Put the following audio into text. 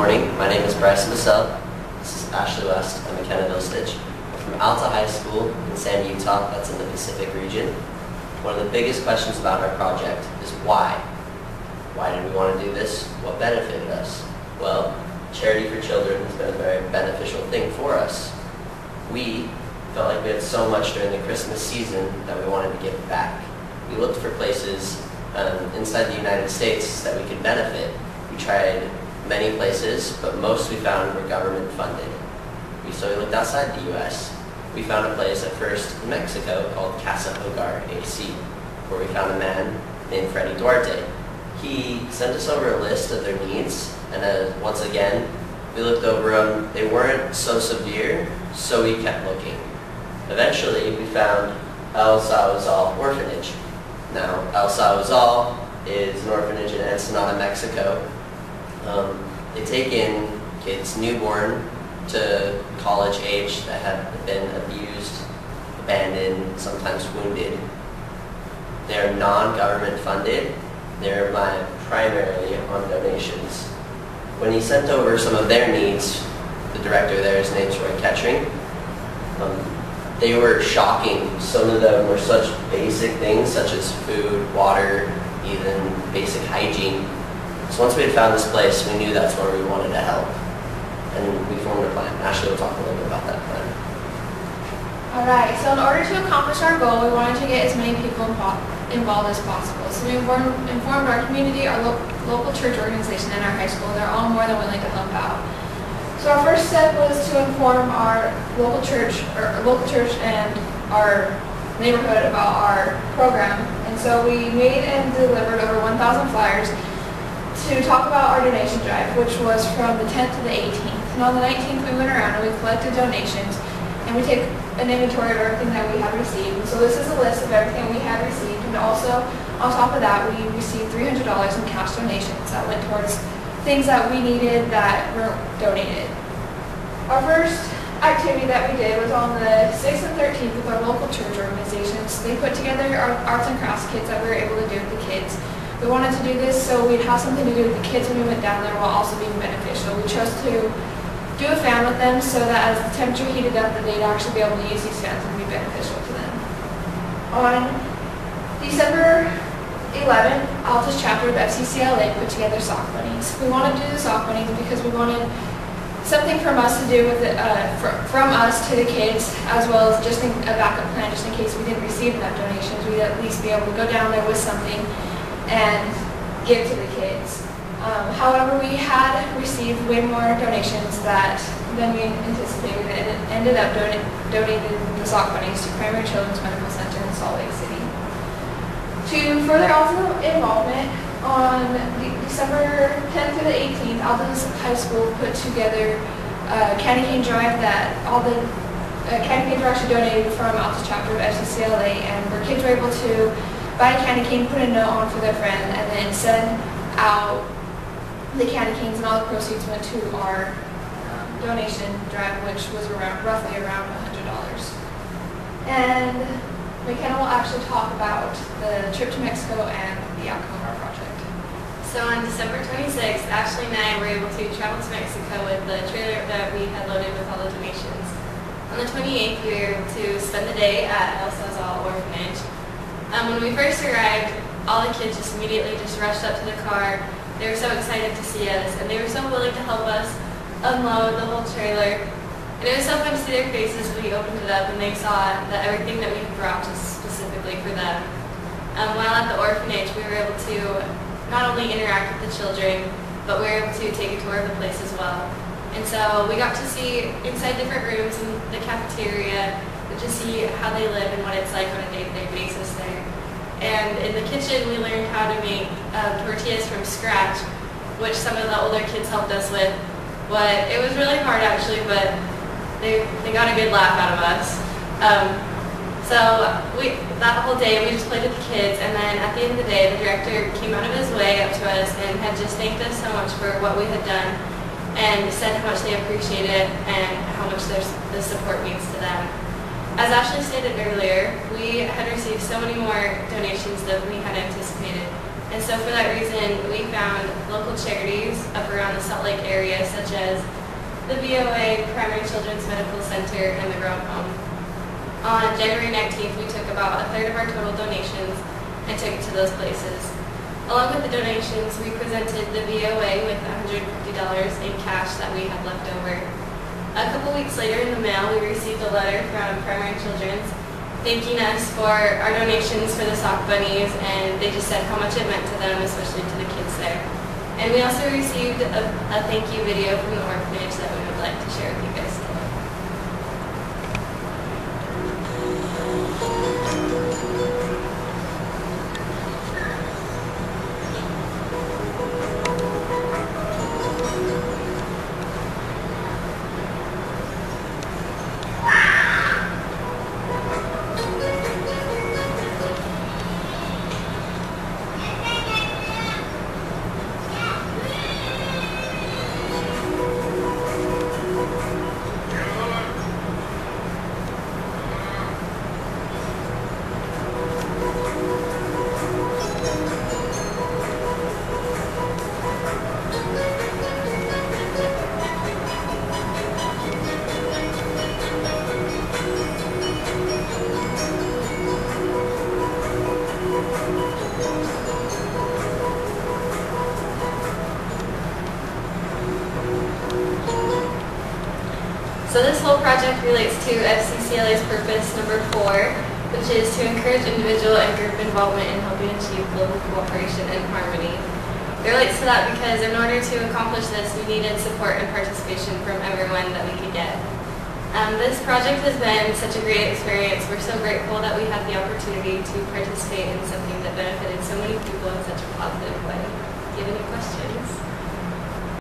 morning. My name is Bryson Bissell. This is Ashley West. I'm McKenna Vilstich. I'm from Alta High School in San Utah. That's in the Pacific region. One of the biggest questions about our project is why. Why did we want to do this? What benefited us? Well, charity for children has been a very beneficial thing for us. We felt like we had so much during the Christmas season that we wanted to give back. We looked for places inside the United States that we could benefit. We tried many places, but most we found were government funded. So we looked outside the U.S. We found a place at first in Mexico called Casa Hogar AC, where we found a man named Freddie Duarte. He sent us over a list of their needs, and once again, we looked over them. They weren't so severe, so we kept looking. Eventually, we found El Salvador Orphanage. Now, El Salvador is an orphanage in Ensenada, Mexico. They take in kids newborn to college age that have been abused, abandoned, sometimes wounded. They're non-government funded. They're primarily on donations. When he sent over some of their needs, the director there, his name's Roy Ketchering, they were shocking. Some of them were such basic things such as food, water, even basic hygiene. So once we had found this place, we knew that's where we wanted to help. And we formed a plan. Ashley will talk a little bit about that plan. Alright, so in order to accomplish our goal, we wanted to get as many people involved as possible. So we informed our community, our local church organization, and our high school. They're all more than willing to help out. So our first step was to inform our local church and our neighborhood about our program. And so we made and delivered over 1,000 flyers to talk about our donation drive, which was from the 10th to the 18th. And on the 19th, we went around and we collected donations, and we take an inventory of everything that we have received. So this is a list of everything we have received, and also on top of that, we received $300 in cash donations that went towards things that we needed that were donated. Our first activity that we did was on the 6th and 13th with our local church organizations. They put together our arts and crafts kits that we were able to do with the kids. We wanted to do this so we'd have something to do with the kids when we went down there while also being beneficial. We chose to do a fan with them so that as the temperature heated up, that they'd actually be able to use these fans and be beneficial to them. On December 11th, Alta's chapter of FCCLA put together sock bunnies. We wanted to do the sock bunnies because we wanted something from us to do with it, from us to the kids, as well as just a backup plan just in case we didn't receive enough donations. We'd at least be able to go down there with something and give to the kids. However, we had received way more donations than we anticipated, and ended up donating the sock bunnies to Primary Children's Medical Center in Salt Lake City. To further Alta's involvement, on December 10th to the 18th, Alta High School put together a candy cane drive that all the candy canes were actually donated from Alta's chapter of FCCLA, and where kids were able to buy a candy cane, put a note on for their friend, and then send out the candy canes, and all the proceeds went to our donation drive, which was roughly around $100. And McKenna will actually talk about the trip to Mexico and the outcome of our project. So on December 26th, Ashley and I were able to travel to Mexico with the trailer that we had loaded with all the donations. On the 28th, we were able to spend the day at El Salvador Orphanage. When we first arrived, all the kids just immediately rushed up to the car. They were so excited to see us, and they were so willing to help us unload the whole trailer. And it was so fun to see their faces when we opened it up and they saw that everything that we brought was specifically for them. While at the orphanage, we were able to not only interact with the children, but we were able to take a tour of the place as well. And so we got to see inside different rooms in the cafeteria, and to see how they live and what it's like on a day-to-day basis there. And in the kitchen, we learned how to make tortillas from scratch, which some of the older kids helped us with. But it was really hard actually, but they got a good laugh out of us. So that whole day we just played with the kids, and then at the end of the day the director came out of his way up to us and had just thanked us so much for what we had done, and said how much they appreciate it and how much the support means to them. As Ashley stated earlier, we had received so many more donations than we had anticipated. And so for that reason, we found local charities up around the Salt Lake area, such as the VOA, Primary Children's Medical Center, and the Grown Home. On January 19th, we took about a third of our total donations and took it to those places. Along with the donations, we presented the VOA with $150 in cash that we had left over. A couple weeks later in the mail, we received a letter from Primary Children's thanking us for our donations for the sock bunnies, and they just said how much it meant to them, especially to the kids there. And we also received a thank you video from the orphanage that we would like to share with you guys today. So this whole project relates to FCCLA's purpose number 4, which is to encourage individual and group involvement in helping achieve global cooperation and harmony. It relates to that because in order to accomplish this, we needed support and participation from everyone that we could get. This project has been such a great experience. We're so grateful that we had the opportunity to participate in something that benefited so many people in such a positive way. Do you have any questions?